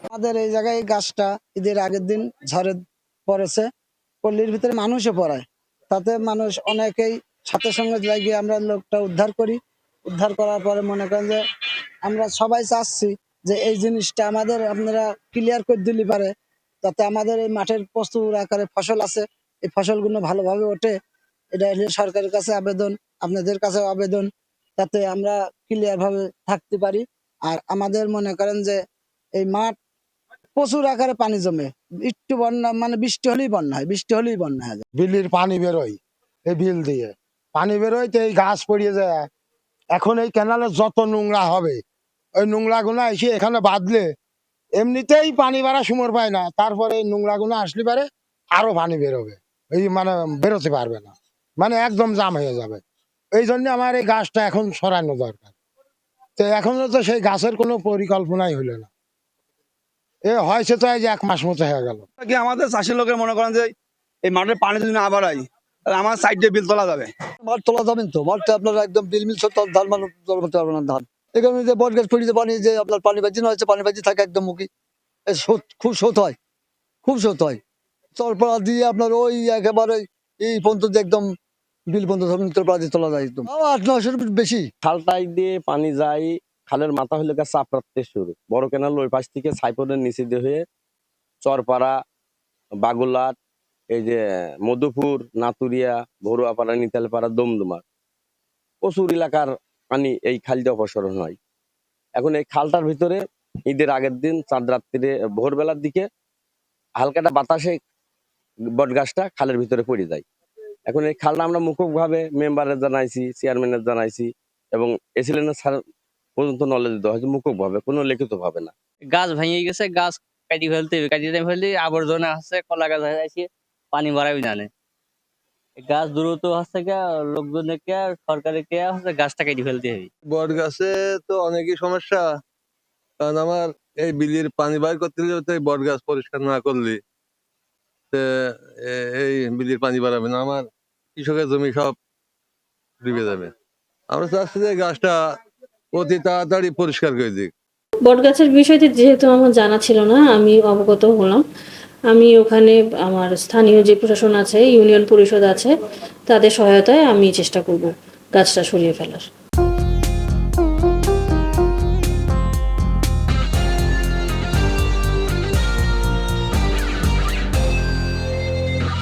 আমাদের এই জায়গায় গাছটা ঈদের আগের দিন ঝড়ে পড়েছে, পল্লীর ভিতরে মানুষও পড়ায়, তাতে মানুষ অনেকেই সাথে সঙ্গে লাগিয়ে আমরা লোকটা উদ্ধার করি। উদ্ধার করার পরে মনে করেন যে আমরা সবাই চাচ্ছি যে এই জিনিসটা আমাদের আপনারা ক্লিয়ার করে দিলে পারে, যাতে আমাদের এই মাঠের প্রচুর আকারে ফসল আছে, এই ফসলগুলো ভালোভাবে ওঠে। এটা হলে সরকারের কাছে আবেদন, আপনাদের কাছে আবেদন, যাতে আমরা ক্লিয়ার ভাবে থাকতে পারি। আর আমাদের মনে করেন যে এই মাঠ প্রচুর আকারে পানি জমে, একটু বন্যা মানে বৃষ্টি হলেই বন্যা হয়, বৃষ্টি হলেই বন্যা হয়। বিলির পানি বেরোয়, এই বিল দিয়ে পানি বেরোয়, তো এই গাছ পড়িয়ে যায়। এখন এই ক্যানালে যত নোংরা হবে, ওই নোংরা গুনা এসে এখানে বাঁধলে এমনিতেই পানি বাড়া সময় পায় না, তারপরে এই নোংরা গুনা আসলে পারে আরো পানি বেরোবে, এই মানে বেরোতে পারবে না, মানে একদম জাম হয়ে যাবে। এই জন্য আমার এই গাছটা এখন সরানো দরকার। তো এখনো তো সেই গাছের কোনো পরিকল্পনাই হলো না। এ হয়েছে তো এই যে 1 মাস মতো হয়ে গেল। কি আমাদের চাষি লোকের মনে করেন যে এই মাঠের পানি যদি না বাড়াই, তাহলে আমার সাইড দিয়ে বিল তোলা যাবে। মাঠ তোলা যাবেন তো, মাঠটা আপনার একদম বিল মিল ধান মানুষ জল করতে পারবে না। ধান এখানে যে বট গাছ পড়িতে পানি যে আপনার পানি বাজি না হচ্ছে, পানি বাজি থাকে একদম মুখী, খুব স্রোত হয়, খুব স্রোত হয়। চরপাড়া দিয়ে আপনার ওই একেবারে এই পর্যন্ত একদম বিল পর্যন্ত নিচের দিয়ে তোলা যায়, একদম 800-900 বেশি। খালটাই দিয়ে পানি যায়, খালের মাথা হলে চাপ রাখতে শুরু, বড় কেনাল ওই পাশ থেকে সাইপনের নিচে দিয়ে হয়ে চরপাড়া, বাগুলাট, এই যে মধুপুর, নাতুরিয়া, ভরুয়াপাড়া, নিতালপাড়া, দমদমা প্রচুর এলাকার পানি এই খাল দিয়ে অপসারণ হয়। এখন এই খালটার ভিতরে ঈদের আগের দিন চাঁদ রাত্রিরে ভোরবেলার দিকে হালকাটা বাতাসে বট গাছটা খালের ভিতরে পড়ে যায়। এখন এই খালটা আমরা মুখভাবে মেম্বারের জানাইছি, চেয়ারম্যানের জানাইছি, এবং এসিলেনের স্যার পর্যন্ত নলেজ দেওয়া হয়েছে মুখভাবে, কোনো লিখিত ভাবে না। গাছ ভেঙে গেছে, গাছ কাটি ফেলতে হবে, কাটি ফেললে আবর্জনা আছে, কলা গাছ আছে, পানি বাড়াবি জানে। গাছ দ্রুত হচ্ছে লোকজনের কে সরকারের কে হচ্ছে গাছটা কেটে ফেলতে হবে। বট গাছে তো অনেকই সমস্যা, কারণ আমার এই বিলির পানি বাইর করতে গেলে তো এই বট গাছ পরিষ্কার না করলে এই বিলির পানি বাড়াবে না, আমার কৃষকের জমি সব ডুবে যাবে। আমরা চাচ্ছি যে গাছটা অতি তাড়াতাড়ি পরিষ্কার করে দিক। বট গাছের বিষয়টি যেহেতু আমার জানা ছিল না, আমি অবগত হলাম। আমি ওখানে আমার স্থানীয় যে প্রশাসন আছে, ইউনিয়ন পরিষদ আছে, তাদের সহায়তায় আমি চেষ্টা করব গাছটা সরিয়ে ফেলার।